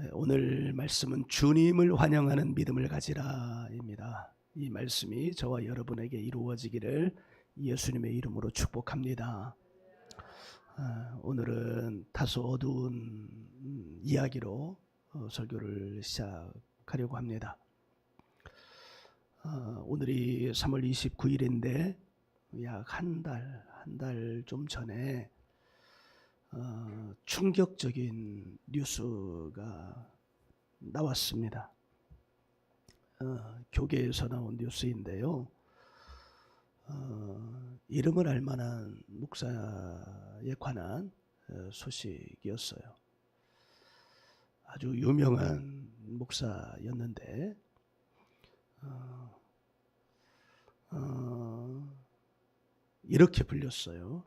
오늘 말씀은 주님을 환영하는 믿음을 가지라입니다. 이 말씀이 저와 여러분에게 이루어지기를 예수님의 이름으로 축복합니다. 오늘은 다소 어두운 이야기로 설교를 시작하려고 합니다. 오늘이 3월 29일인데 약 한 달 좀 전에 충격적인 뉴스가 나왔습니다. 교계에서 나온 뉴스인데요. 이름을 알 만한 목사에 관한 소식이었어요. 아주 유명한 목사였는데 이렇게 불렸어요.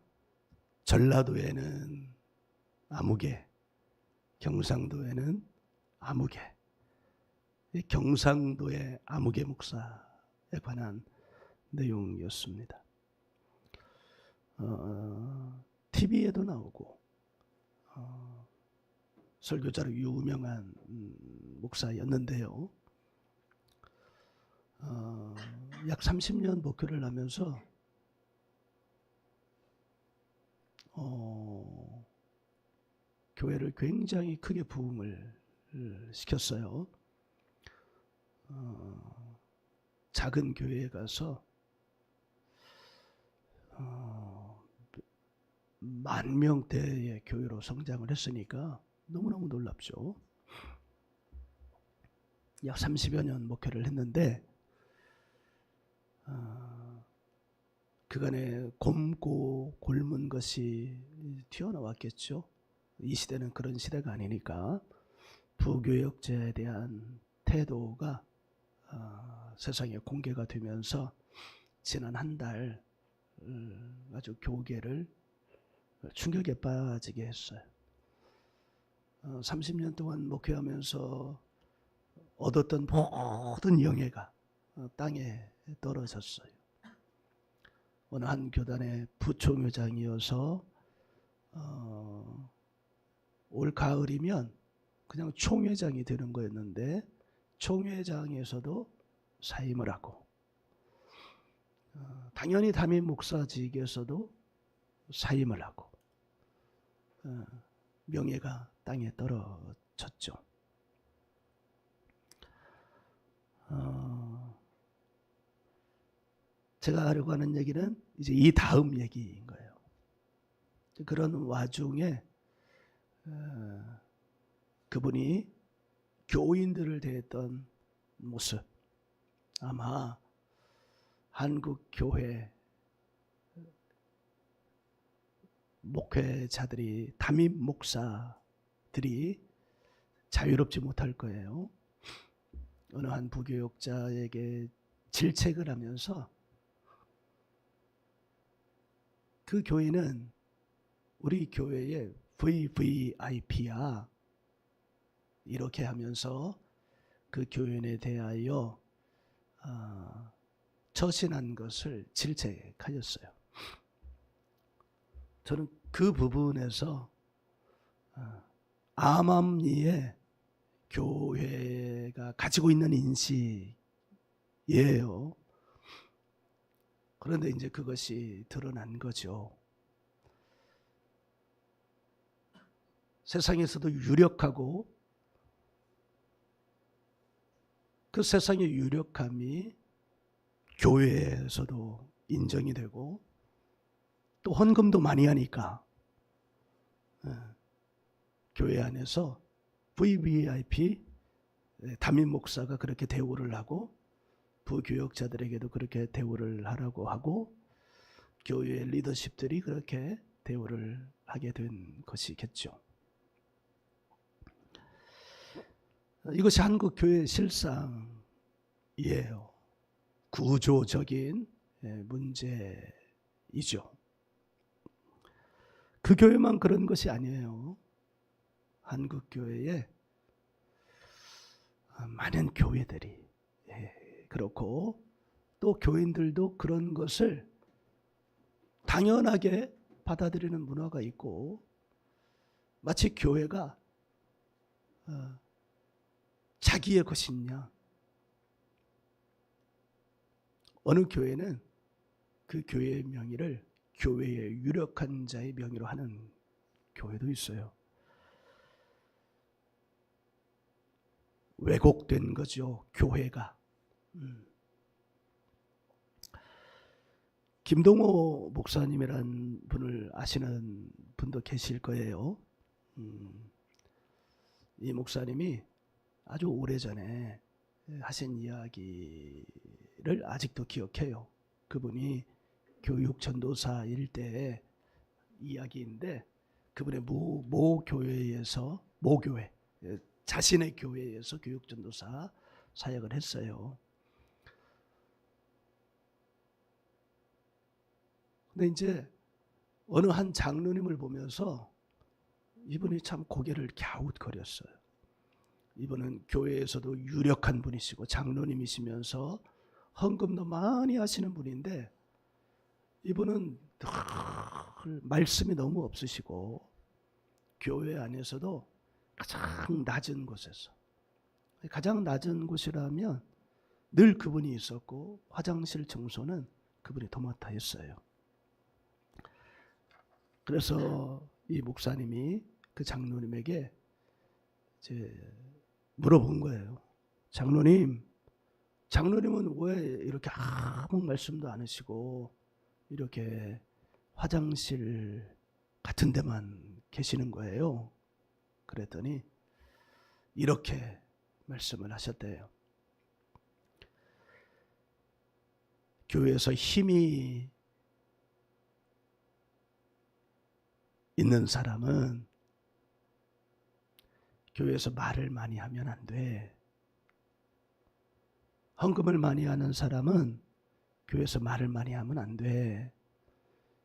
전라도에는 아무개, 경상도에는 아무개. 경상도의 아무개 목사에 관한 내용이었습니다. TV에도 나오고 설교자로 유명한 목사였는데요. 약 30년 목회를 하면서 교회를 굉장히 크게 부흥을 시켰어요. 작은 교회에 가서 10,000명대의 교회로 성장을 했으니까 너무너무 놀랍죠. 약 30여 년 목회를 했는데 그간에 곪고 곪은 것이 튀어나왔겠죠. 이 시대는 그런 시대가 아니니까 부교역자에 대한 태도가 세상에 공개가 되면서 지난 한 달 아주 교계를 충격에 빠지게 했어요. 30년 동안 목회하면서 얻었던 모든 영예가 땅에 떨어졌어요. 어느 한 교단의 부총회장이어서 올 가을이면 그냥 총회장이 되는 거였는데 총회장에서도 사임을 하고 당연히 담임 목사직에서도 사임을 하고 명예가 땅에 떨어졌죠. 제가 하려고 하는 얘기는 이제 이 다음 얘기인 거예요. 그런 와중에 그분이 교인들을 대했던 모습, 아마 한국 교회 목회자들이, 담임 목사들이 자유롭지 못할 거예요. 어느 한 부교역자에게 질책을 하면서 그 교인은 우리 교회의 VVIP야 이렇게 하면서 그 교인에 대하여 처신한 것을 질책하였어요. 저는 그 부분에서 암암리에 교회가 가지고 있는 인식이에요. 그런데 이제 그것이 드러난 거죠. 세상에서도 유력하고 그 세상의 유력함이 교회에서도 인정이 되고 또 헌금도 많이 하니까 교회 안에서 VVIP 담임 목사가 그렇게 대우를 하고 부교역자들에게도 그렇게 대우를 하라고 하고 교회 리더십들이 그렇게 대우를 하게 된 것이겠죠. 이것이 한국 교회의 실상이에요. 구조적인 문제이죠. 그 교회만 그런 것이 아니에요. 한국 교회에 많은 교회들이 그렇고 또 교인들도 그런 것을 당연하게 받아들이는 문화가 있고 마치 교회가 자기의 것이냐? 어느 교회는 그 교회의 명의를 교회의 유력한 자의 명의로 하는 교회도 있어요. 왜곡된 거죠, 교회가. 김동호 목사님이란 분을 아시는 분도 계실 거예요. 이 목사님이 아주 오래전에 하신 이야기를 아직도 기억해요. 그분이 교육 전도사일 때의 이야기인데, 그분의 모 교회, 자신의 교회에서 교육 전도사 사역을 했어요. 근데 이제 어느 한 장로님을 보면서 이분이 참 고개를 갸웃거렸어요. 이분은 교회에서도 유력한 분이시고 장로님이시면서 헌금도 많이 하시는 분인데, 이분은 늘 말씀이 너무 없으시고 교회 안에서도 가장 낮은 곳에서, 가장 낮은 곳이라면 늘 그분이 있었고 화장실 청소는 그분이 도맡아 했어요. 그래서 이 목사님이 그 장로님에게 이제 물어본 거예요. 장로님은 왜 이렇게 아무 말씀도 안 하시고 이렇게 화장실 같은 데만 계시는 거예요? 그랬더니 이렇게 말씀을 하셨대요. 교회에서 힘이 있는 사람은 교회에서 말을 많이 하면 안 돼. 헌금을 많이 하는 사람은 교회에서 말을 많이 하면 안 돼.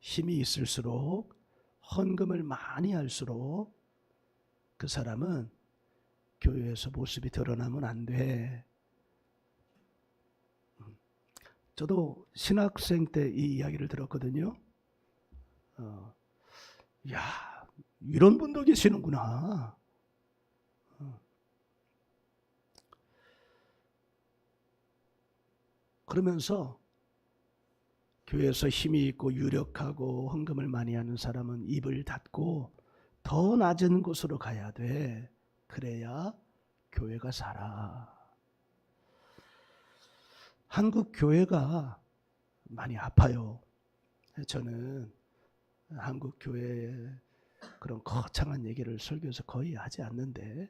힘이 있을수록, 헌금을 많이 할수록 그 사람은 교회에서 모습이 드러나면 안 돼. 저도 신학생 때 이 이야기를 들었거든요. 야, 이런 분도 계시는구나. 그러면서 교회에서 힘이 있고 유력하고 헌금을 많이 하는 사람은 입을 닫고 더 낮은 곳으로 가야 돼. 그래야 교회가 살아. 한국 교회가 많이 아파요. 저는 한국 교회의 그런 거창한 얘기를 설교에서 거의 하지 않는데,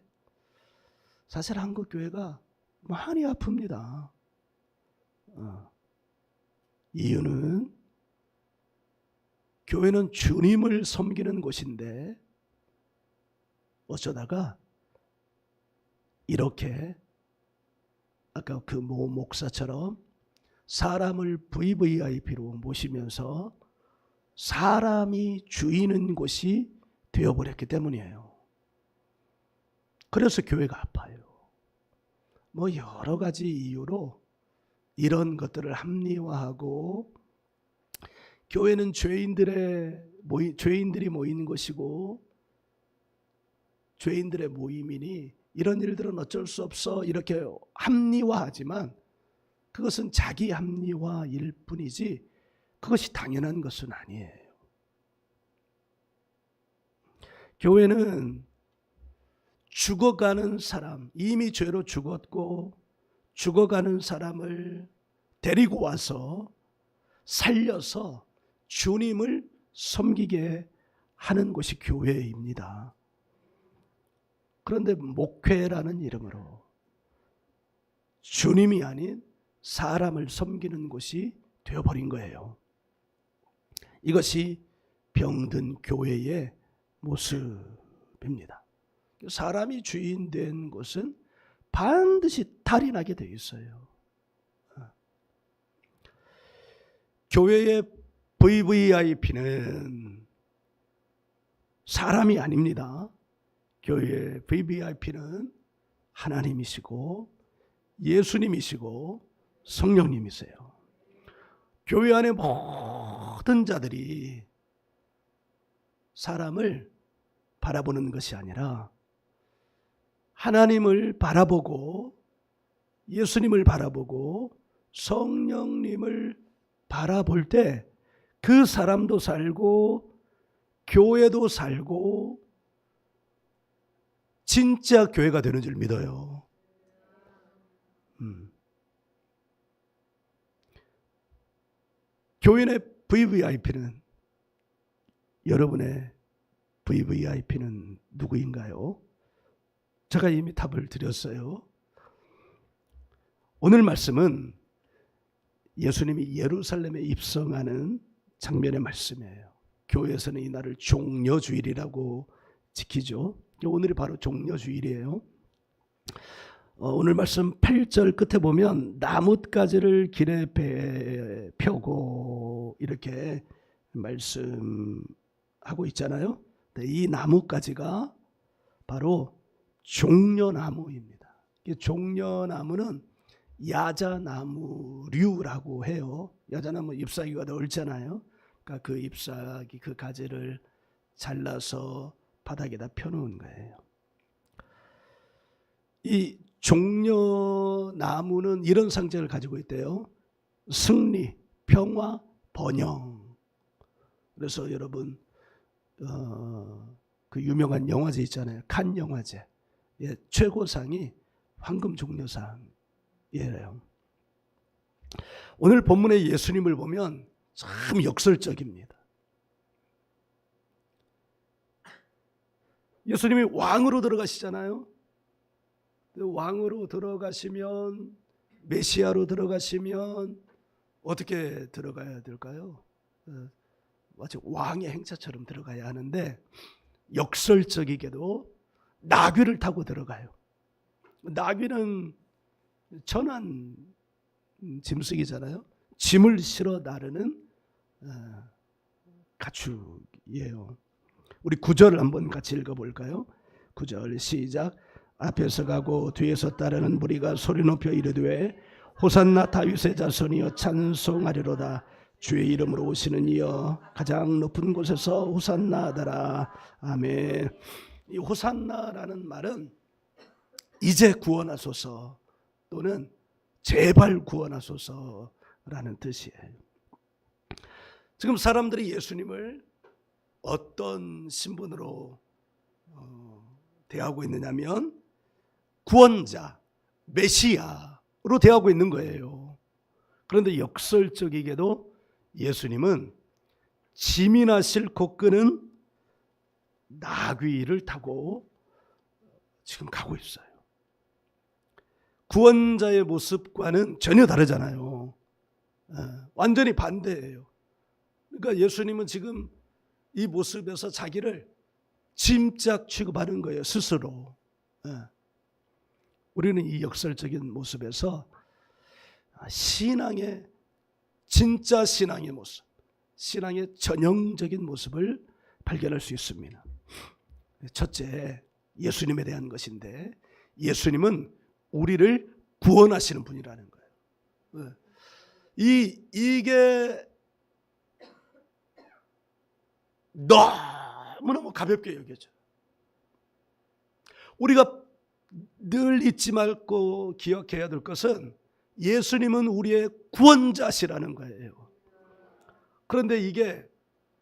사실 한국 교회가 많이 아픕니다. 이유는 교회는 주님을 섬기는 곳인데 어쩌다가 이렇게 아까 그 모 목사처럼 사람을 VVIP로 모시면서 사람이 주인인 곳이 되어버렸기 때문이에요. 그래서 교회가 아파요. 뭐 여러 가지 이유로 이런 것들을 합리화하고, 교회는 죄인들이 모이는 곳이고 죄인들의 모임이니 이런 일들은 어쩔 수 없어, 이렇게 합리화하지만 그것은 자기 합리화일 뿐이지 그것이 당연한 것은 아니에요. 교회는 죽어가는 사람, 이미 죄로 죽었고 죽어가는 사람을 데리고 와서 살려서 주님을 섬기게 하는 곳이 교회입니다. 그런데 목회라는 이름으로 주님이 아닌 사람을 섬기는 곳이 되어버린 거예요. 이것이 병든 교회의 모습입니다. 사람이 주인 된 곳은 반드시 탈이 나게 되어 있어요. 교회의 VVIP는 사람이 아닙니다. 교회의 VVIP는 하나님이시고 예수님이시고 성령님이세요. 교회 안에 모든 자들이 사람을 바라보는 것이 아니라 하나님을 바라보고 예수님을 바라보고 성령님을 바라볼 때 그 사람도 살고 교회도 살고 진짜 교회가 되는 줄 믿어요. 교인의 VVIP는, 여러분의 VVIP는 누구인가요? 제가 이미 답을 드렸어요. 오늘 말씀은 예수님이 예루살렘에 입성하는 장면의 말씀이에요. 교회에서는 이날을 종려주일이라고 지키죠. 오늘이 바로 종려주일이에요. 오늘 말씀 8절 끝에 보면 나뭇가지를 길에 펴고 이렇게 말씀하고 있잖아요. 이 나뭇가지가 바로 종려나무입니다. 종려나무는 야자나무류라고 해요. 야자나무 잎사귀가 넓잖아요. 그러니까 그 잎사귀, 그 가지를 잘라서 바닥에다 펴놓은 거예요. 이 종려나무는 이런 상징을 가지고 있대요. 승리, 평화, 번영. 그래서 여러분 그 유명한 영화제 있잖아요. 칸 영화제. 예, 최고상이 황금 종려상이에요. 오늘 본문의 예수님을 보면 참 역설적입니다. 예수님이 왕으로 들어가시잖아요. 왕으로 들어가시면, 메시아로 들어가시면 어떻게 들어가야 될까요? 마치 왕의 행차처럼 들어가야 하는데 역설적이게도 나귀를 타고 들어가요. 나귀는 천한 짐승이잖아요. 짐을 실어 나르는 가축이에요. 우리 9절을 한번 같이 읽어볼까요? 9절 시작. 앞에서 가고 뒤에서 따르는 무리가 소리 높여 이르되 호산나 다윗의 자손이여 찬송하리로다. 주의 이름으로 오시는 이여 가장 높은 곳에서 호산나 하더라. 아멘. 이 호산나라는 말은 이제 구원하소서 또는 제발 구원하소서라는 뜻이에요. 지금 사람들이 예수님을 어떤 신분으로 대하고 있느냐면 구원자, 메시아로 대하고 있는 거예요. 그런데 역설적이게도 예수님은 짐이나 싣고 끄는 나귀를 타고 지금 가고 있어요. 구원자의 모습과는 전혀 다르잖아요. 완전히 반대예요. 그러니까 예수님은 지금 이 모습에서 자기를 짐짝 취급하는 거예요, 스스로. 우리는 이 역설적인 모습에서 신앙의 진짜 신앙의 모습, 신앙의 전형적인 모습을 발견할 수 있습니다. 첫째, 예수님에 대한 것인데 예수님은 우리를 구원하시는 분이라는 거예요. 이게 너무너무 가볍게 여겨져요. 우리가 늘 잊지 말고 기억해야 될 것은 예수님은 우리의 구원자시라는 거예요. 그런데 이게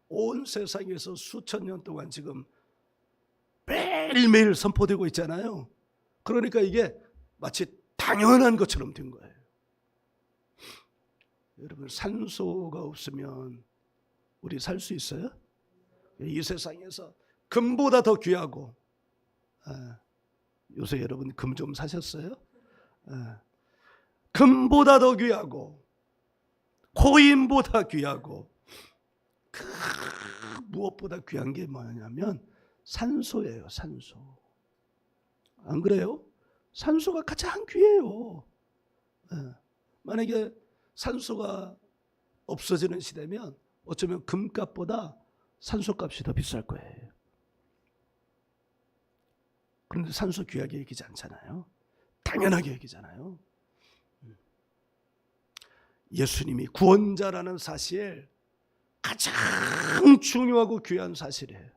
온 세상에서 수천 년 동안 지금 매일매일 선포되고 있잖아요. 그러니까 이게 마치 당연한 것처럼 된 거예요. 여러분, 산소가 없으면 우리 살 수 있어요? 이 세상에서 금보다 더 귀하고, 요새 여러분 금 좀 사셨어요? 금보다 더 귀하고 코인보다 귀하고 무엇보다 귀한 게 뭐냐면 산소예요. 산소. 안 그래요? 산소가 가장 귀해요. 만약에 산소가 없어지는 시대면 어쩌면 금값보다 산소값이 더 비쌀 거예요. 그런데 산소 귀하게 여기지 않잖아요. 당연하게 여기잖아요. 예수님이 구원자라는 사실 가장 중요하고 귀한 사실이에요.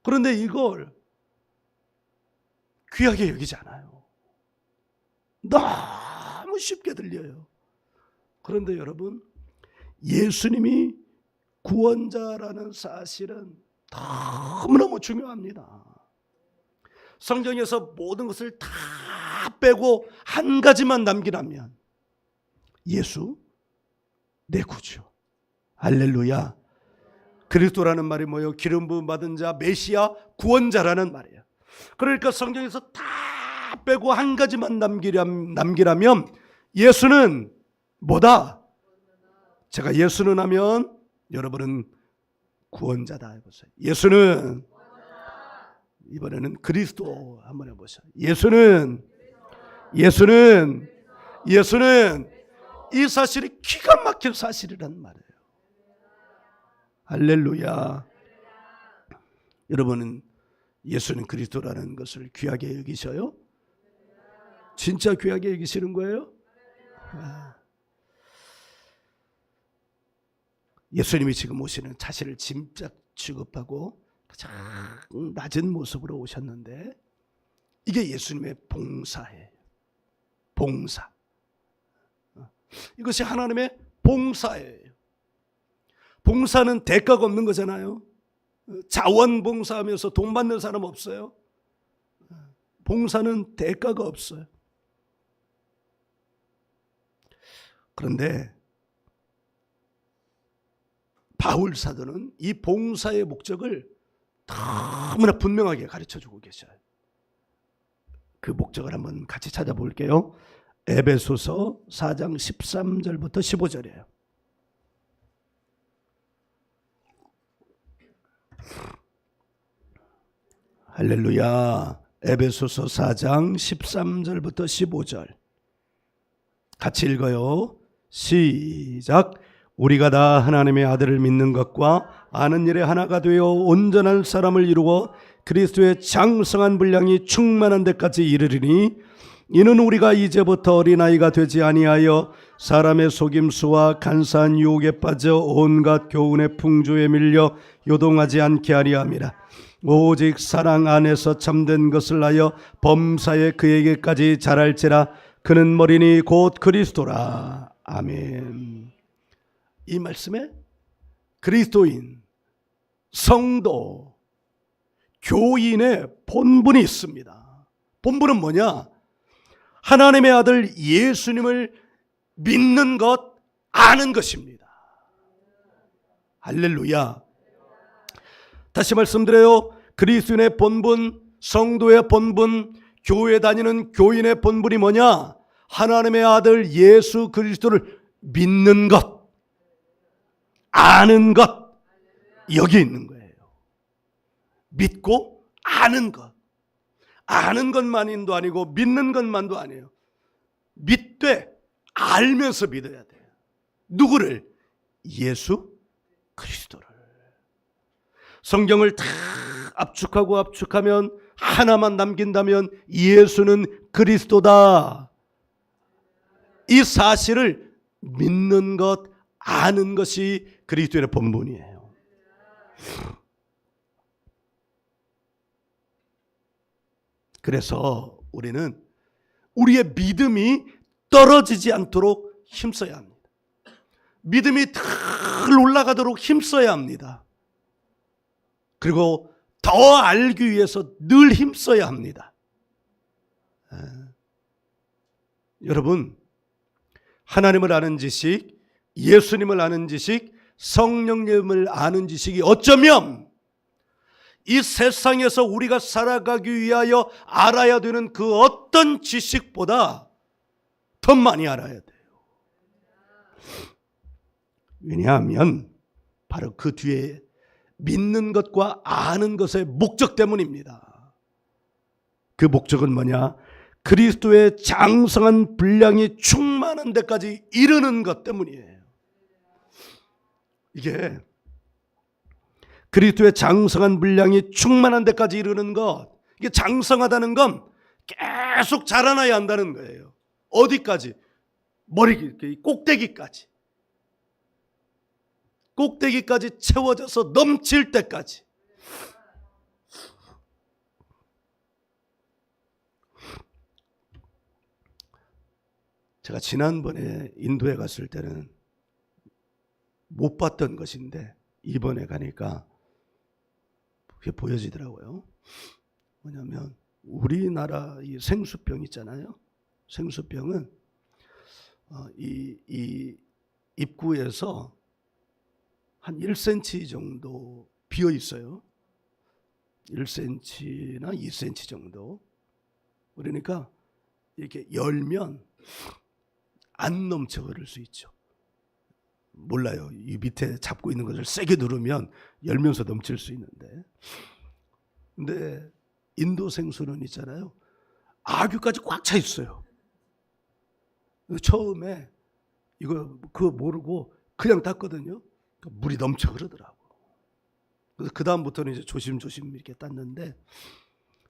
그런데 이걸 귀하게 여기지 않아요. 너무 쉽게 들려요. 그런데 여러분, 예수님이 구원자라는 사실은 너무너무 중요합니다. 성경에서 모든 것을 다 빼고 한 가지만 남기라면 예수, 내 구주. 할렐루야. 그리스도라는 말이 뭐예요? 기름 부음 받은 자, 메시아, 구원자라는 말이에요. 그러니까 성경에서 다 빼고 한 가지만 남기라면 예수는 뭐다? 제가 예수는 하면 여러분은 구원자다 해보세요. 예수는, 이번에는 그리스도 한번 해보세요. 예수는 이 사실이 기가 막힌 사실이란 말이에요. 할렐루야. 여러분은 예수는 그리스도라는 것을 귀하게 여기셔요? 진짜 귀하게 여기시는 거예요? 예수님이 지금 오시는 자신을 짐작 취급하고 가장 낮은 모습으로 오셨는데 이게 예수님의 봉사예요. 봉사. 이것이 하나님의 봉사예요. 봉사는 대가가 없는 거잖아요. 자원봉사하면서 돈 받는 사람 없어요. 봉사는 대가가 없어요. 그런데 바울 사도는 이 봉사의 목적을 너무나 분명하게 가르쳐주고 계셔요. 그 목적을 한번 같이 찾아볼게요. 에베소서 4장 13절부터 15절이에요. 할렐루야. 에베소서 4장 13절부터 15절 같이 읽어요. 시작. 우리가 다 하나님의 아들을 믿는 것과 아는 일에 하나가 되어 온전한 사람을 이루어 그리스도의 장성한 분량이 충만한 데까지 이르리니 이는 우리가 이제부터 어린아이가 되지 아니하여 사람의 속임수와 간사한 유혹에 빠져 온갖 교훈의 풍조에 밀려 요동하지 않게 하려 함이라. 오직 사랑 안에서 참된 것을 하여 범사에 그에게까지 자랄지라. 그는 머리니 곧 그리스도라. 아멘. 이 말씀에 그리스도인, 성도, 교인의 본분이 있습니다. 본분은 뭐냐? 하나님의 아들 예수님을 믿는 것, 아는 것입니다. 할렐루야. 다시 말씀드려요. 그리스도인의 본분, 성도의 본분, 교회 다니는 교인의 본분이 뭐냐? 하나님의 아들 예수 그리스도를 믿는 것, 아는 것, 여기 있는 거예요. 믿고 아는 것. 아는 것만도 아니고 믿는 것만도 아니에요. 믿되 알면서 믿어야 돼요. 누구를? 예수 그리스도를. 성경을 다 압축하면 하나만 남긴다면 예수는 그리스도다. 이 사실을 믿는 것, 아는 것이 그리스도의 본분이에요. 그래서 우리는 우리의 믿음이 떨어지지 않도록 힘써야 합니다. 믿음이 늘 올라가도록 힘써야 합니다. 그리고 더 알기 위해서 늘 힘써야 합니다. 여러분, 하나님을 아는 지식, 예수님을 아는 지식, 성령님을 아는 지식이 어쩌면 이 세상에서 우리가 살아가기 위하여 알아야 되는 그 어떤 지식보다 더 많이 알아야 돼요. 왜냐하면 바로 그 뒤에 믿는 것과 아는 것의 목적 때문입니다. 그 목적은 뭐냐? 그리스도의 장성한 분량이 충만한 데까지 이르는 것 때문이에요. 이게 그리스도의 장성한 분량이 충만한 데까지 이르는 것, 이게 장성하다는 건 계속 자라나야 한다는 거예요. 어디까지? 머리 꼭대기까지. 꼭대기까지 채워져서 넘칠 때까지. 제가 지난번에 인도에 갔을 때는 못 봤던 것인데 이번에 가니까 그게 보여지더라고요. 뭐냐면 우리나라 이 생수병 있잖아요. 생수병은 이 입구에서 한 1cm 정도 비어 있어요. 1cm나 2cm 정도. 그러니까 이렇게 열면 안 넘쳐 흐를 수 있죠. 몰라요. 이 밑에 잡고 있는 것을 세게 누르면 열면서 넘칠 수 있는데. 근데 인도 생수는 있잖아요. 아귀까지 꽉 차 있어요. 처음에 이거 그거 모르고 그냥 땄거든요. 물이 넘쳐 흐르더라고. 그래서 그 다음부터는 이제 조심조심 이렇게 땄는데,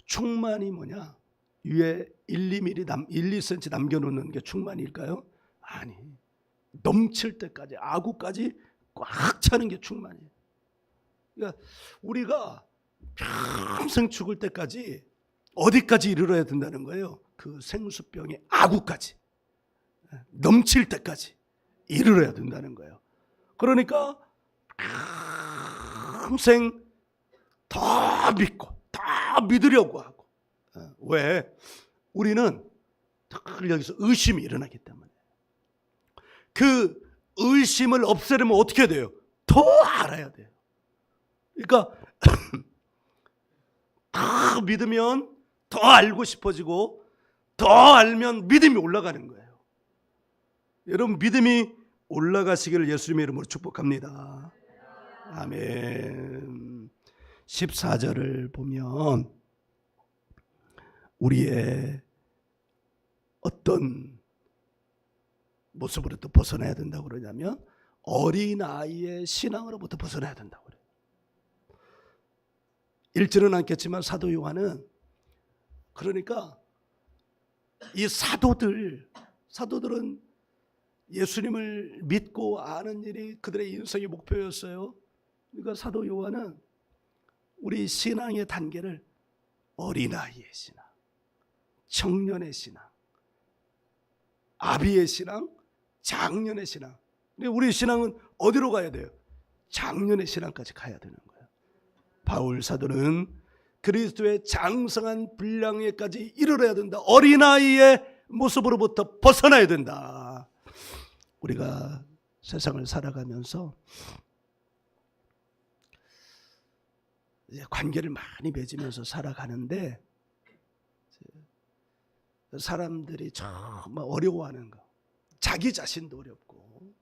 충만이 뭐냐? 위에 1, 2cm 남겨놓는 게 충만일까요? 아니, 넘칠 때까지, 아구까지 꽉 차는 게 충만이에요. 그러니까 우리가 평생 죽을 때까지 어디까지 이르러야 된다는 거예요? 그 생수병의 아구까지, 넘칠 때까지 이르러야 된다는 거예요. 그러니까 평생 더 믿고 더 믿으려고 하고. 왜? 우리는 늘 여기서 의심이 일어나기 때문에. 그 의심을 없애려면 어떻게 돼요? 더 알아야 돼요. 그러니까 더 믿으면 더 알고 싶어지고, 더 알면 믿음이 올라가는 거예요. 여러분, 믿음이 올라가시기를 예수님의 이름으로 축복합니다. 아멘. 14절을 보면 우리의 어떤 모습으로부터 벗어나야 된다고 그러냐면 어린아이의 신앙으로부터 벗어나야 된다고 그래요. 읽지는 않겠지만 사도 요한은, 그러니까 이 사도들은 예수님을 믿고 아는 일이 그들의 인생의 목표였어요. 그러니까 사도 요한은 우리 신앙의 단계를 어린아이의 신앙, 청년의 신앙, 아비의 신앙, 장년의 신앙. 우리 신앙은 어디로 가야 돼요? 장년의 신앙까지 가야 되는 거예요. 바울 사도는 그리스도의 장성한 분량에까지 이르러야 된다. 어린아이의 모습으로부터 벗어나야 된다. 우리가 세상을 살아가면서 이제 관계를 많이 맺으면서 살아가는데, 사람들이 정말 어려워하는 거, 자기 자신도 어렵고,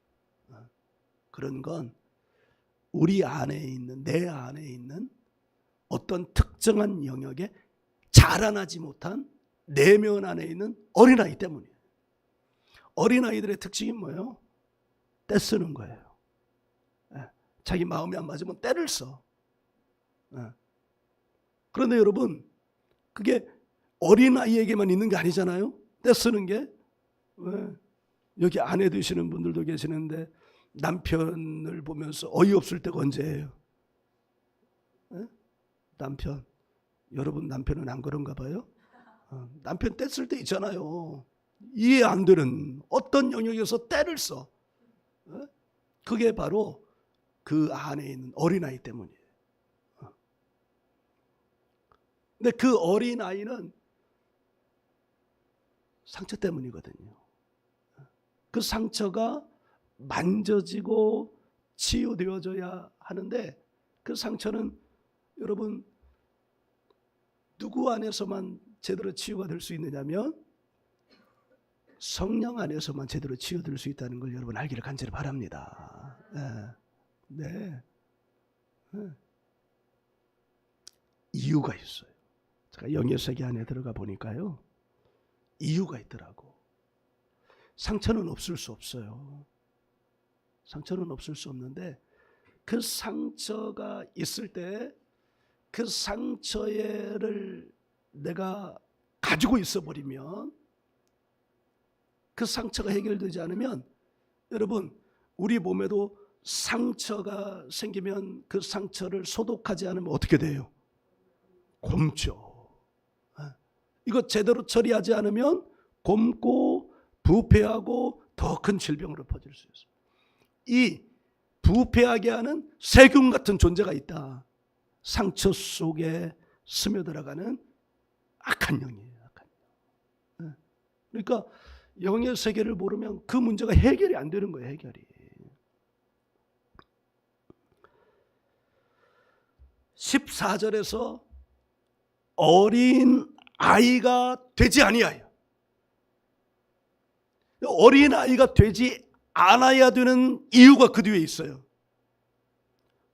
그런 건 우리 안에 있는, 내 안에 있는 어떤 특정한 영역에 자라나지 못한 내면 안에 있는 어린아이 때문이에요. 어린아이들의 특징이 뭐예요? 떼 쓰는 거예요. 자기 마음이 안 맞으면 떼를 써. 그런데 여러분, 그게 어린아이에게만 있는 게 아니잖아요. 떼 쓰는 게. 왜? 여기 아내 되시는 분들도 계시는데 남편을 보면서 어이없을 때가 언제예요? 남편, 여러분 남편은 안 그런가 봐요? 남편 떼쓸 때 있잖아요. 이해 안 되는 어떤 영역에서 떼를 써. 그게 바로 그 안에 있는 어린아이 때문이에요. 근데 그 어린아이는 상처 때문이거든요. 그 상처가 만져지고 치유되어져야 하는데, 그 상처는 여러분 누구 안에서만 제대로 치유가 될 수 있느냐면 성령 안에서만 제대로 치유될 수 있다는 걸 여러분 알기를 간절히 바랍니다. 네. 이유가 있어요. 제가 영의 세계 안에 들어가 보니까요, 이유가 있더라고. 상처는 없을 수 없어요. 상처는 없을 수 없는데, 그 상처가 있을 때 그 상처를 내가 가지고 있어 버리면, 그 상처가 해결되지 않으면, 여러분 우리 몸에도 상처가 생기면 그 상처를 소독하지 않으면 어떻게 돼요? 곪죠. 이거 제대로 처리하지 않으면 곪고 부패하고 더 큰 질병으로 퍼질 수 있어요. 이 부패하게 하는 세균 같은 존재가 있다. 상처 속에 스며들어가는 악한 영이에요. 악한 영. 그러니까 영의 세계를 모르면 그 문제가 해결이 안 되는 거예요. 해결이. 14절에서 어린 아이가 되지 아니하여, 어린 아이가 되지 않아야 되는 이유가 그 뒤에 있어요.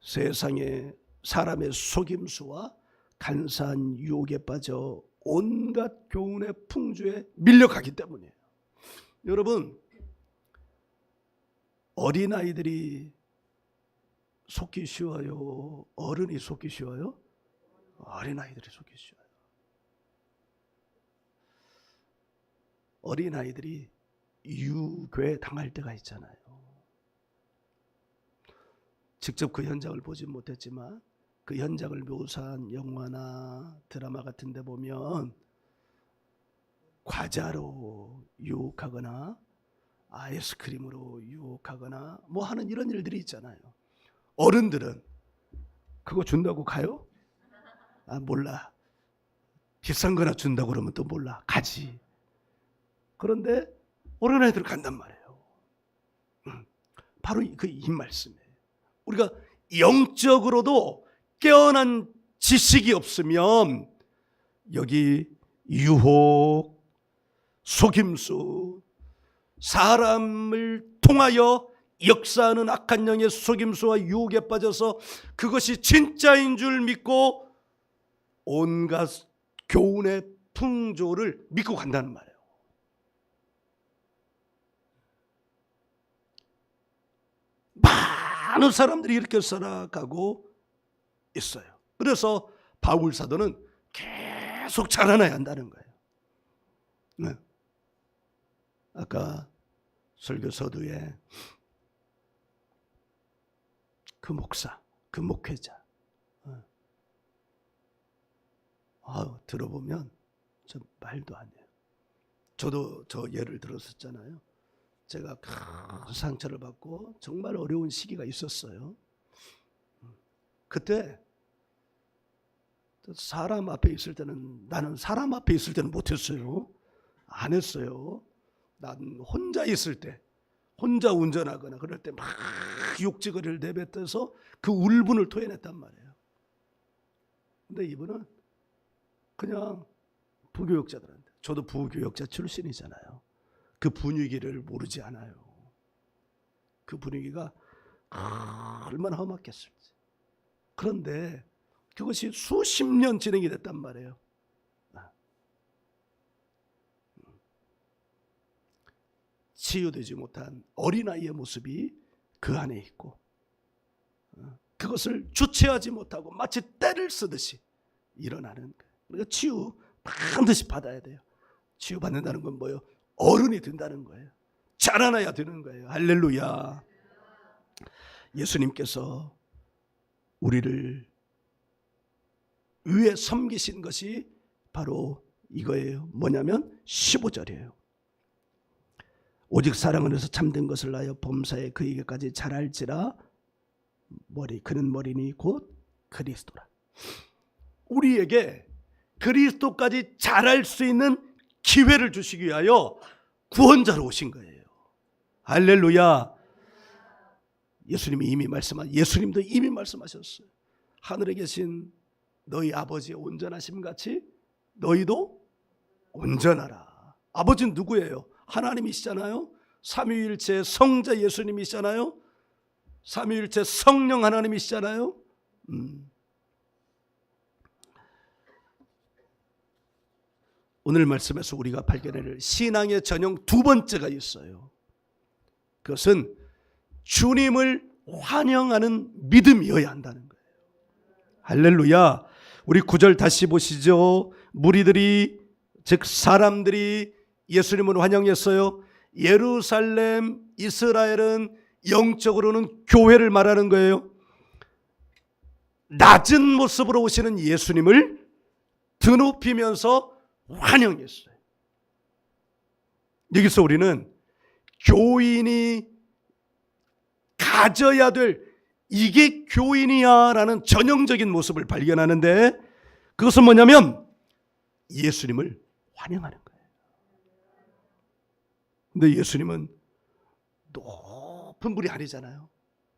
세상에 사람의 속임수와 간사한 유혹에 빠져 온갖 교훈의 풍조에 밀려가기 때문이에요. 여러분, 어린아이들이 속기 쉬워요? 어른이 속기 쉬워요? 어린아이들이 속기 쉬워요. 어린아이들이 유괴 당할 때가 있잖아요. 직접 그 현장을 보진 못했지만 그 현장을 묘사한 영화나 드라마 같은 데 보면 과자로 유혹하거나 아이스크림으로 유혹하거나 뭐 하는 이런 일들이 있잖아요. 어른들은 그거 준다고 가요? 아, 몰라. 비싼 거나 준다고 그러면 또 몰라. 가지. 그런데 어린아이들 간단 말이에요. 바로 그 이 말씀이에요. 우리가 영적으로도 깨어난 지식이 없으면 여기 유혹, 속임수, 사람을 통하여 역사하는 악한 영의 속임수와 유혹에 빠져서 그것이 진짜인 줄 믿고 온갖 교훈의 풍조를 믿고 간다는 말이에요. 많은 사람들이 이렇게 살아가고 있어요. 그래서 바울 사도는 계속 자라나야 한다는 거예요. 네. 아까 설교 서두에 그 목사, 그 목회자, 들어보면 저 말도 안 해요. 저도 저 예를 들었었잖아요. 제가 큰 상처를 받고 정말 어려운 시기가 있었어요. 그때 사람 앞에 있을 때는, 나는 사람 앞에 있을 때는 못했어요. 안 했어요. 난 혼자 있을 때, 혼자 운전하거나 그럴 때 막 욕지거리를 내뱉어서 그 울분을 토해냈단 말이에요. 근데 이분은 그냥 부교육자들한테, 저도 부교육자 출신이잖아요. 그 분위기를 모르지 않아요. 그 분위기가 얼마나 험악했을지. 그런데 그것이 수십 년 진행이 됐단 말이에요. 치유되지 못한 어린아이의 모습이 그 안에 있고, 그것을 주체하지 못하고 마치 때를 쓰듯이 일어나는 거예요. 그러니까 치유 반드시 받아야 돼요. 치유받는다는 건 뭐예요? 어른이 된다는 거예요. 자라나야 되는 거예요. 할렐루야. 예수님께서 우리를 위해 섬기신 것이 바로 이거예요. 뭐냐면 15절이에요. 오직 사랑을 해서 참된 것을 하여 범사에 그에게까지 자랄지라. 그는 머리니 곧 그리스도라. 우리에게 그리스도까지 자랄 수 있는 기회를 주시기 위하여 구원자로 오신 거예요. 할렐루야. 예수님도 이미 말씀하셨어요. 하늘에 계신 너희 아버지의 온전하심 같이 너희도 온전하라. 아버지는 누구예요? 하나님이시잖아요. 삼위일체 성자 예수님이시잖아요. 삼위일체 성령 하나님이시잖아요. 오늘 말씀에서 우리가 발견할 신앙의 전형 두 번째가 있어요. 그것은 주님을 환영하는 믿음이어야 한다는 거예요. 할렐루야. 우리 9절 다시 보시죠. 무리들이, 즉 사람들이 예수님을 환영했어요. 예루살렘, 이스라엘은 영적으로는 교회를 말하는 거예요. 낮은 모습으로 오시는 예수님을 드높이면서 환영했어요. 여기서 우리는 교인이 가져야 될, 이게 교인이야라는 전형적인 모습을 발견하는데, 그것은 뭐냐면 예수님을 환영하는 거예요. 근데 예수님은 높은 분이 아니잖아요.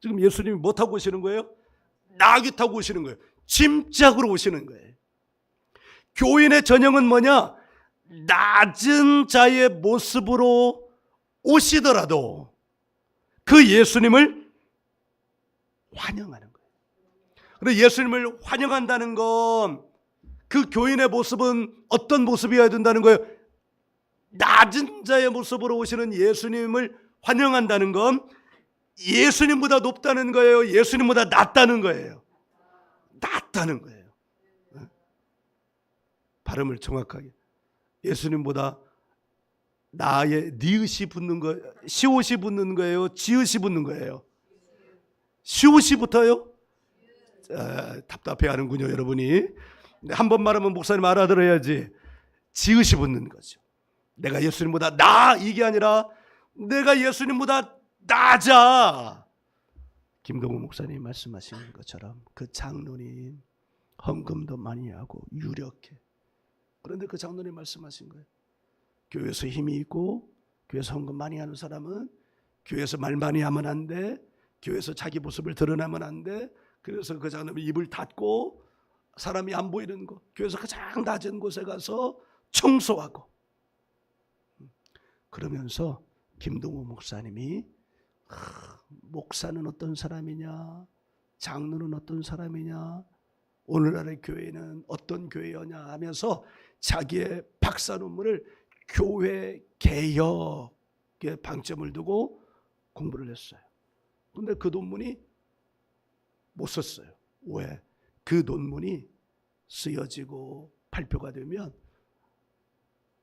지금 예수님이 뭐 타고 오시는 거예요? 나귀 타고 오시는 거예요. 짐짝으로 오시는 거예요. 교인의 전형은 뭐냐? 낮은 자의 모습으로 오시더라도 그 예수님을 환영하는 거예요. 그런데 예수님을 환영한다는 건, 그 교인의 모습은 어떤 모습이어야 된다는 거예요? 낮은 자의 모습으로 오시는 예수님을 환영한다는 건 예수님보다 높다는 거예요? 예수님보다 낮다는 거예요? 낮다는 거예요. 발음을 정확하게. 예수님보다 나의 니읒이 붙는 거, 시옷이 붙는 거예요? 지읒이 붙는 거예요? 시옷이 붙어요? 답답해하는군요, 여러분이. 한 번 말하면 목사님 알아들어야지. 지읒이 붙는 거죠. 내가 예수님보다 나, 이게 아니라 내가 예수님보다 낮아. 김동우 목사님 말씀하시는 것처럼 그 장로님 헌금도 많이 하고 유력해. 그런데 그 장로님 말씀하신 거예요. 교회에서 힘이 있고 교회에서 헌금 많이 하는 사람은 교회에서 말 많이 하면 안 돼. 교회에서 자기 모습을 드러내면 안 돼. 그래서 그 장로님이 입을 닫고 사람이 안 보이는 곳, 교회에서 가장 낮은 곳에 가서 청소하고. 그러면서 김동우 목사님이 목사는 어떤 사람이냐, 장로는 어떤 사람이냐, 오늘날의 교회는 어떤 교회였냐 하면서 자기의 박사 논문을 교회 개혁에 방점을 두고 공부를 했어요. 그런데 그 논문이 못 썼어요. 왜? 그 논문이 쓰여지고 발표가 되면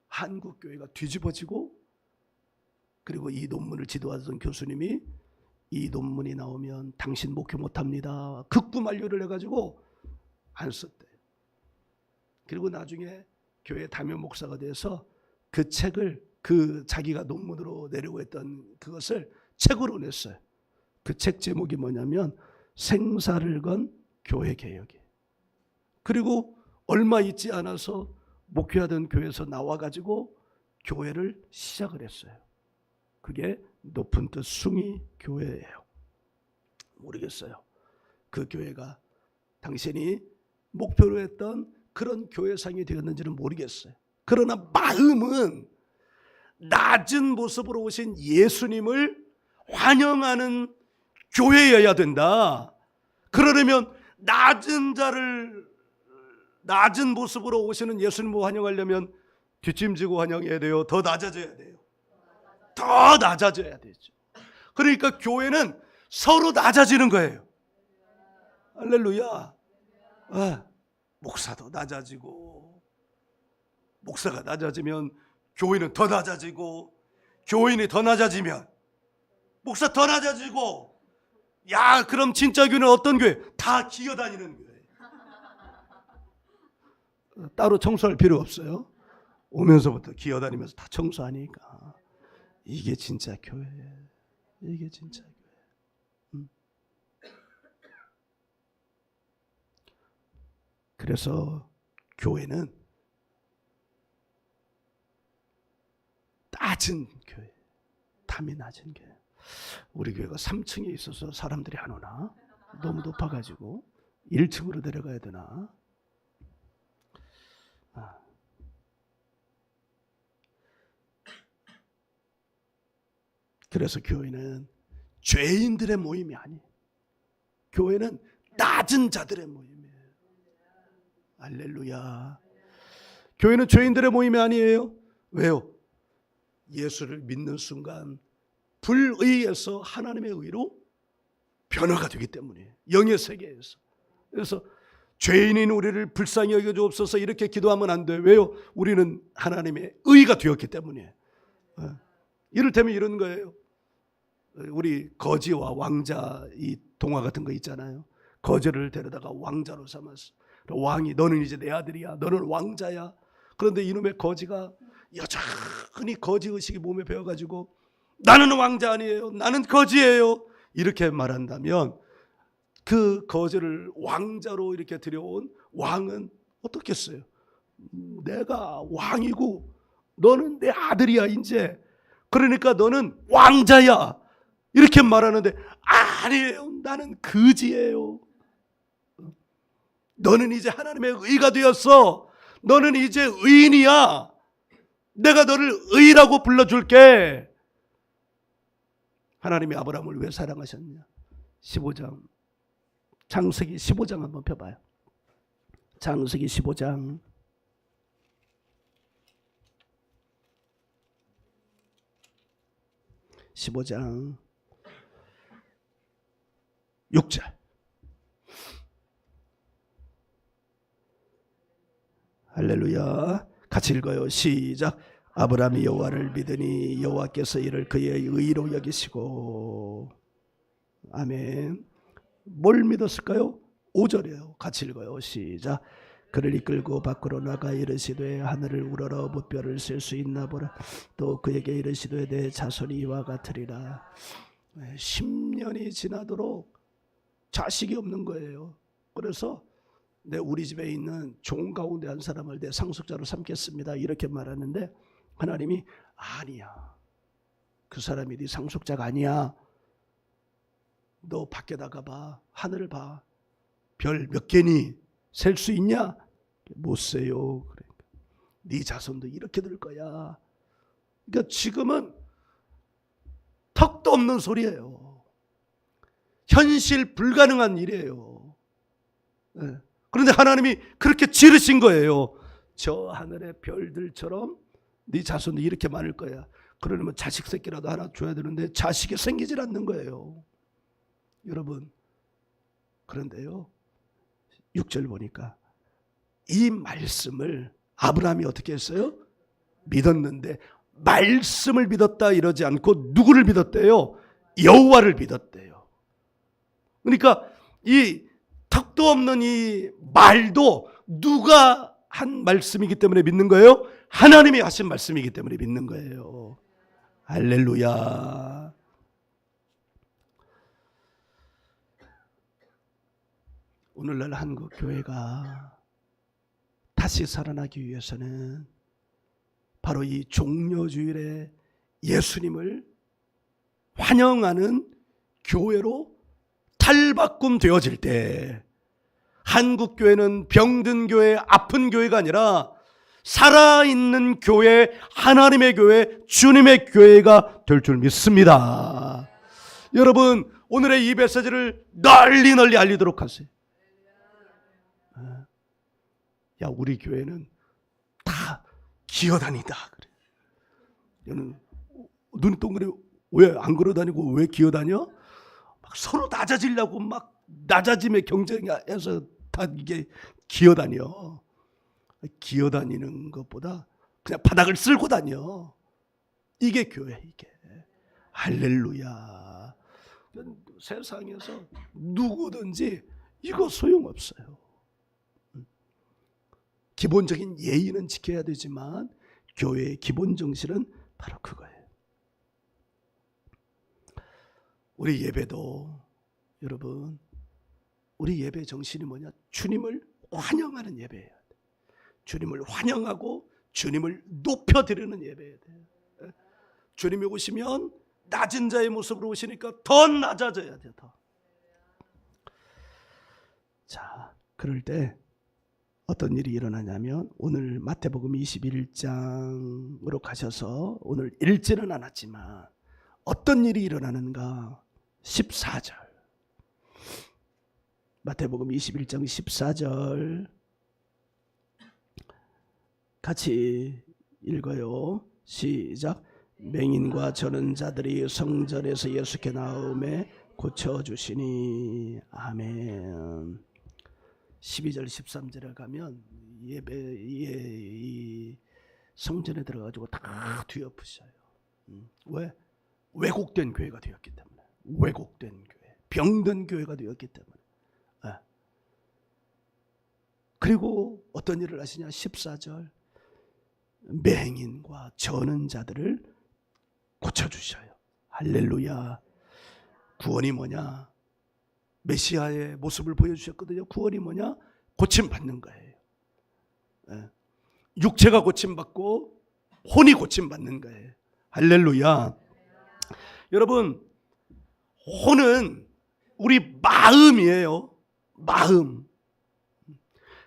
한국 교회가 뒤집어지고, 그리고 이 논문을 지도하던 교수님이 이 논문이 나오면 당신 목회 못합니다, 극구 만류를 해가지고 안 썼대요. 그리고 나중에 교회 담임 목사가 돼서 그 책을, 그 자기가 논문으로 내려고 했던 그것을 책으로 냈어요. 그 책 제목이 뭐냐면 생사를 건 교회 개혁이에요. 그리고 얼마 있지 않아서 목회하던 교회에서 나와가지고 교회를 시작을 했어요. 그게 높은 뜻 숭이 교회예요. 모르겠어요. 그 교회가 당신이 목표로 했던 그런 교회상이 되었는지는 모르겠어요. 그러나 마음은 낮은 모습으로 오신 예수님을 환영하는 교회여야 된다. 그러려면 낮은 모습으로 오시는 예수님을 환영하려면 뒷짐지고 환영해야 돼요? 더 낮아져야 돼요? 더 낮아져야 되죠. 그러니까 교회는 서로 낮아지는 거예요. 할렐루야. 목사도 낮아지고, 목사가 낮아지면 교회는 더 낮아지고, 교인이 더 낮아지면 목사 더 낮아지고, 야, 그럼 진짜 교회는 어떤 교회? 다 기어다니는 교회. 따로 청소할 필요 없어요. 오면서부터 기어다니면서 다 청소하니까. 이게 진짜 교회예요. 이게 진짜 교회. 그래서 교회는 낮은 교회, 탐이 낮은 교회. 우리 교회가 3층에 있어서 사람들이 안 오나? 너무 높아가지고 1층으로 내려가야 되나? 그래서 교회는 죄인들의 모임이 아니에요. 교회는 낮은 자들의 모임이에요. 할렐루야. 교회는 죄인들의 모임이 아니에요. 왜요? 예수를 믿는 순간 불의에서 하나님의 의로 변화가 되기 때문이에요. 영의 세계에서. 그래서 죄인인 우리를 불쌍히 여겨주옵소서 이렇게 기도하면 안 돼요. 왜요? 우리는 하나님의 의가 되었기 때문이에요. 이를테면 이런 거예요. 우리 거지와 왕자 이 동화 같은 거 있잖아요. 거지를 데려다가 왕자로 삼았어. 왕이 너는 이제 내 아들이야. 너는 왕자야. 그런데 이놈의 거지가 여전히 거지의식이 몸에 배어가지고 나는 왕자 아니에요, 나는 거지예요 이렇게 말한다면 그 거지를 왕자로 이렇게 들여온 왕은 어떻겠어요? 내가 왕이고 너는 내 아들이야 이제, 그러니까 너는 왕자야 이렇게 말하는데 아니에요, 나는 거지예요. 너는 이제 하나님의 의가 되었어. 너는 이제 의인이야. 내가 너를 의라고 불러줄게. 하나님이 아브라함을 왜 사랑하셨냐? 15장, 창세기 15장 한번 펴봐요. 창세기 15장 15장 6절. 할렐루야. 같이 읽어요. 시작. 아브라함이 여호와를 믿으니 여호와께서 이를 그의 의로 여기시고. 아멘. 뭘 믿었을까요? 5절이에요. 같이 읽어요. 시작. 그를 이끌고 밖으로 나가 이르시되 하늘을 우러러 무뼈를 셀 수 있나 보라. 또 그에게 이르시되 내 자손이 이와 같으리라. 10년이 지나도록 자식이 없는 거예요. 그래서 우리 집에 있는 종 가운데 한 사람을 내 상속자로 삼겠습니다 이렇게 말하는데 하나님이 아니야, 그 사람이 네 상속자가 아니야. 너 밖에 나가봐, 하늘을 봐, 별 몇 개니 셀 수 있냐? 못 세요. 그러니까 네 자손도 이렇게 될 거야. 그러니까 지금은 턱도 없는 소리예요. 현실 불가능한 일이에요. 네. 그런데 하나님이 그렇게 지르신 거예요. 저 하늘의 별들처럼 네 자손도 이렇게 많을 거야. 그러려면 자식 새끼라도 하나 줘야 되는데 자식이 생기질 않는 거예요. 여러분, 그런데요 6절 보니까 이 말씀을 아브라함이 어떻게 했어요? 믿었는데 말씀을 믿었다 이러지 않고 누구를 믿었대요? 여호와를 믿었대요. 그러니까 이 턱도 없는 이 말도 누가 한 말씀이기 때문에 믿는 거예요? 하나님이 하신 말씀이기 때문에 믿는 거예요. 할렐루야. 오늘날 한국 교회가 다시 살아나기 위해서는 바로 이 종려주일에 예수님을 환영하는 교회로 탈바꿈 되어질 때 한국 교회는 병든 교회, 아픈 교회가 아니라 살아있는 교회, 하나님의 교회, 주님의 교회가 될 줄 믿습니다. 여러분, 오늘의 이 메시지를 널리 알리도록 하세요. 야, 우리 교회는 다 기어다니다. 그래. 얘는 눈이 동그래. 왜 안 걸어다니고 왜 기어다녀? 막 서로 낮아지려고 막 낮아짐에 경쟁해서 다 이게 기어다녀. 기어다니는 것보다 그냥 바닥을 쓸고 다녀. 이게 교회, 이게. 할렐루야. 세상에서 누구든지 이거 소용없어요. 기본적인 예의는 지켜야 되지만 교회의 기본 정신은 바로 그거예요. 우리 예배도 여러분, 우리 예배 정신이 뭐냐? 주님을 환영하는 예배예요. 주님을 환영하고 주님을 높여드리는 예배예요. 주님이 오시면 낮은 자의 모습으로 오시니까 더 낮아져야 돼요. 더. 자, 그럴 때 어떤 일이 일어나냐면 오늘 마태복음 21장으로 가셔서 오늘 읽지는 않았지만 어떤 일이 일어나는가? 14절. 마태복음 21장 14절 같이 읽어요. 시작. 맹인과 저는 자들이 성전에서 예수께 나오매 고쳐주시니. 아멘. 12절 13절에 가면 이 성전에 들어가지고 다 뒤엎으셔요. 왜? 왜곡된 교회가 되었기 때문에. 왜곡된 교회, 병든 교회가 되었기 때문에. 그리고 어떤 일을 하시냐? 14절. 맹인과 저는 자들을 고쳐주셔요. 할렐루야. 구원이 뭐냐? 메시아의 모습을 보여주셨거든요. 구원이 뭐냐? 고침받는 거예요. 육체가 고침받고 혼이 고침받는 거예요. 할렐루야. 여러분, 혼은 우리 마음이에요. 마음.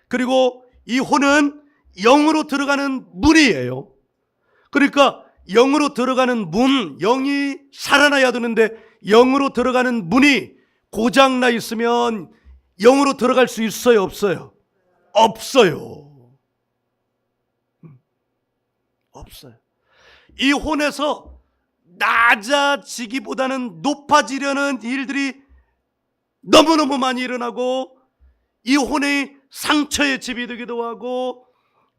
그리고 이 혼은 영으로 들어가는 문이에요. 그러니까 영으로 들어가는 문, 영이 살아나야 되는데 영으로 들어가는 문이 고장나 있으면 영으로 들어갈 수 있어요, 없어요? 없어요. 없어요. 이 혼에서 낮아지기보다는 높아지려는 일들이 너무너무 많이 일어나고, 이 혼이 상처의 집이 되기도 하고,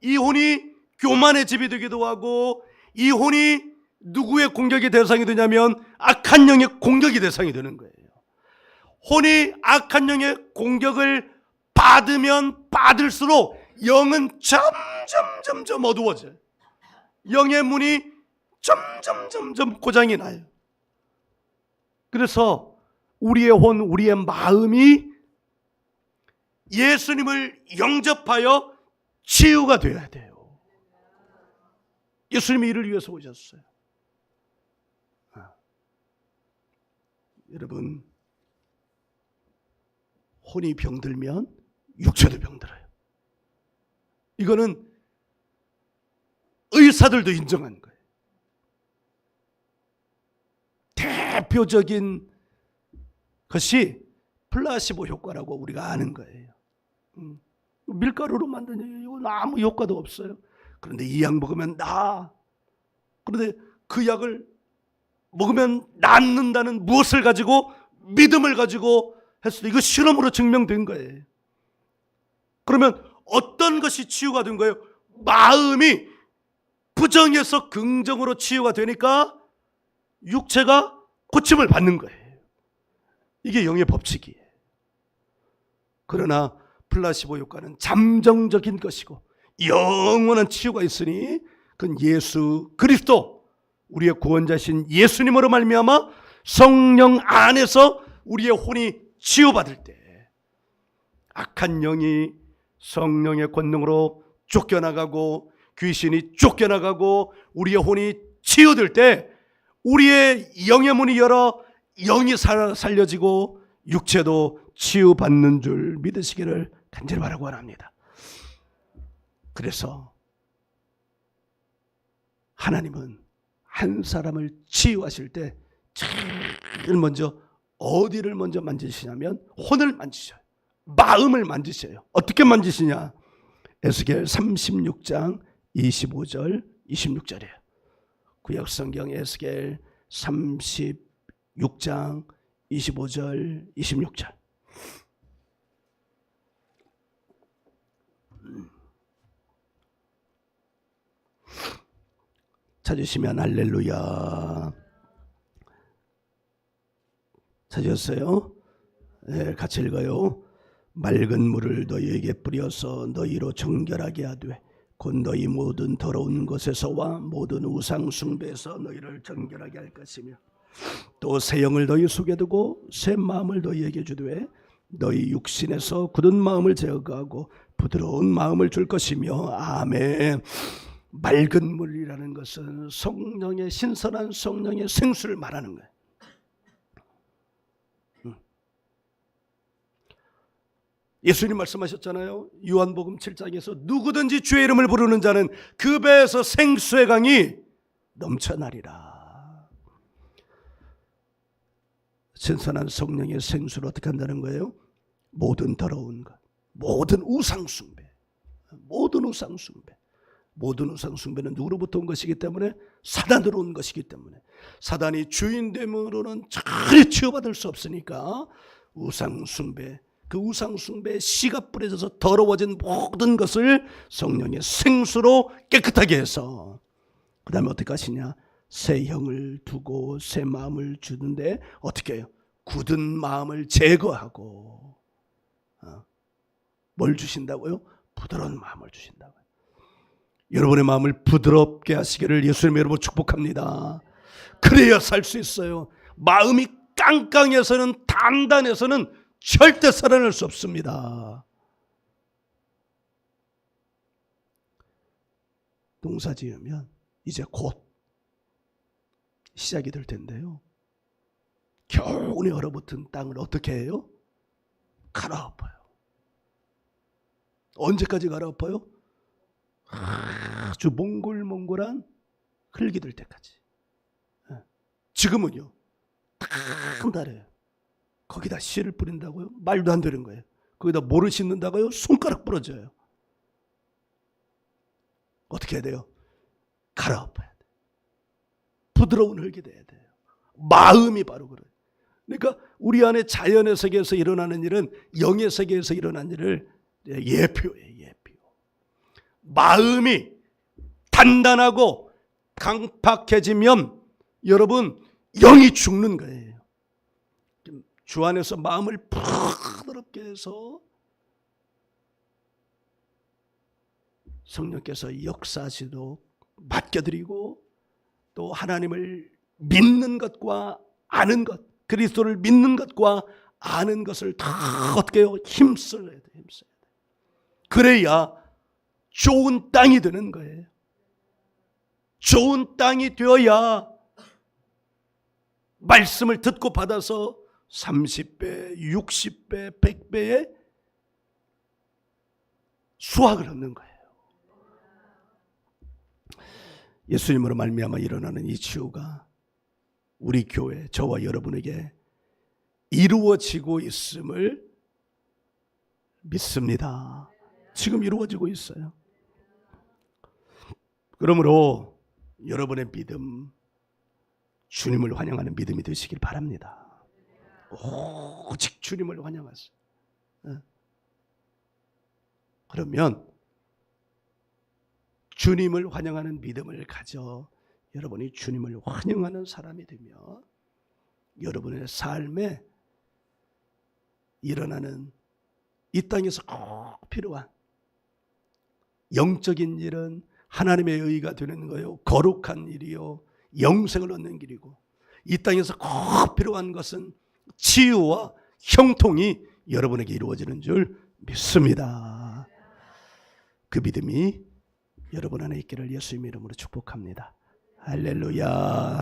이 혼이 교만의 집이 되기도 하고, 이 혼이 누구의 공격의 대상이 되냐면 악한 영의 공격의 대상이 되는 거예요. 혼이 악한 영의 공격을 받으면 받을수록 영은 점점 어두워져요. 영의 문이 점점 고장이 나요. 그래서 우리의 혼, 우리의 마음이 예수님을 영접하여 치유가 되어야 돼요. 예수님이 이를 위해서 오셨어요. 여러분, 혼이 병들면 육체도 병들어요. 이거는 의사들도 인정한 거예요. 대표적인 것이 플라시보 효과라고 우리가 아는 거예요. 밀가루로 만든 이건 아무 효과도 없어요. 그런데 이 약 먹으면 나아. 그런데 그 약을 먹으면 낫는다는 무엇을 가지고, 믿음을 가지고 했을 때 이거 실험으로 증명된 거예요. 그러면 어떤 것이 치유가 된 거예요? 마음이 부정에서 긍정으로 치유가 되니까 육체가 고침을 받는 거예요. 이게 영의 법칙이에요. 그러나 플라시보 효과는 잠정적인 것이고 영원한 치유가 있으니 그건 예수 그리스도, 우리의 구원자신 예수님으로 말미암아 성령 안에서 우리의 혼이 치유받을 때 악한 영이 성령의 권능으로 쫓겨나가고 귀신이 쫓겨나가고 우리의 혼이 치유될 때 우리의 영의 문이 열어 영이 살려지고 육체도 치유받는 줄 믿으시기를 간절히 바라고 원합니다. 그래서 하나님은 한 사람을 치유하실 때 제일 먼저 어디를 먼저 만지시냐면 혼을 만지셔요. 마음을 만지셔요. 어떻게 만지시냐? 에스겔 36장 25절 26절이에요. 구약성경 에스겔 36장 25절 26절. 찾으시면 할렐루야. 찾으셨어요? 네, 같이 읽어요. 맑은 물을 너희에게 뿌려서 너희로 정결하게 하되 곧 너희 모든 더러운 것에서와 모든 우상 숭배에서 너희를 정결하게 할 것이며 또 새 영을 너희 속에 두고 새 마음을 너희에게 주되 너희 육신에서 굳은 마음을 제거하고 부드러운 마음을 줄 것이며. 아멘. 맑은 물이라는 것은 성령의 신선한 성령의 생수를 말하는 거예요. 예수님 말씀하셨잖아요. 요한복음 7장에서 누구든지 주의 이름을 부르는 자는 그 배에서 생수의 강이 넘쳐나리라. 신선한 성령의 생수를 어떻게 한다는 거예요? 모든 더러운 것, 모든 우상숭배, 모든 우상숭배는 누구로부터 온 것이기 때문에, 사단으로 온 것이기 때문에, 사단이 주인됨으로는 절대 치유받을 수 없으니까 우상숭배, 그 우상숭배에 씨가 뿌려져서 더러워진 모든 것을 성령의 생수로 깨끗하게 해서 그 다음에 어떻게 하시냐? 새 영을 두고 새 마음을 주는데 어떻게 해요? 굳은 마음을 제거하고 뭘 주신다고요? 부드러운 마음을 주신다고요. 여러분의 마음을 부드럽게 하시기를 예수님의 이름으로 축복합니다. 그래야 살 수 있어요. 마음이 깡깡해서는, 단단해서는 절대 살아날 수 없습니다. 농사 지으면 이제 곧 시작이 될 텐데요. 겨우내 얼어붙은 땅을 어떻게 해요? 갈아엎어요. 언제까지 갈아엎어요? 아주 몽골몽골한 흙이 될 때까지. 지금은요, 단단해요. 거기다 씨를 뿌린다고요? 말도 안 되는 거예요. 거기다 뭐를 심는다고요? 손가락 부러져요. 어떻게 해야 돼요? 갈아엎어야 돼요. 부드러운 흙이 돼야 돼요. 마음이 바로 그래요. 그러니까 우리 안에 자연의 세계에서 일어나는 일은 영의 세계에서 일어난 일을 예표예요. 예표. 마음이 단단하고 강팍해지면 여러분 영이 죽는 거예요. 주 안에서 마음을 부드럽게 해서 성령께서 역사하시도록 맡겨드리고, 또 하나님을 믿는 것과 아는 것, 그리스도를 믿는 것과 아는 것을 다 어떻게 해요? 힘써야 돼요. 힘써야 돼요. 그래야 좋은 땅이 되는 거예요. 좋은 땅이 되어야 말씀을 듣고 받아서 30배, 60배, 100배의 수확을 얻는 거예요. 예수님으로 말미암아 일어나는 이 치유가 우리 교회, 저와 여러분에게 이루어지고 있음을 믿습니다. 지금 이루어지고 있어요. 그러므로 여러분의 믿음, 주님을 환영하는 믿음이 되시길 바랍니다. 오직 주님을 환영하세요. 그러면 주님을 환영하는 믿음을 가져 여러분이 주님을 환영하는 사람이 되면 여러분의 삶에 일어나는 이 땅에서 꼭 필요한 영적인 일은 하나님의 의가 되는 거요, 거룩한 일이요, 영생을 얻는 길이고, 이 땅에서 꼭 필요한 것은 치유와 형통이 여러분에게 이루어지는 줄 믿습니다. 그 믿음이 여러분 안에 있기를 예수님의 이름으로 축복합니다. 할렐루야.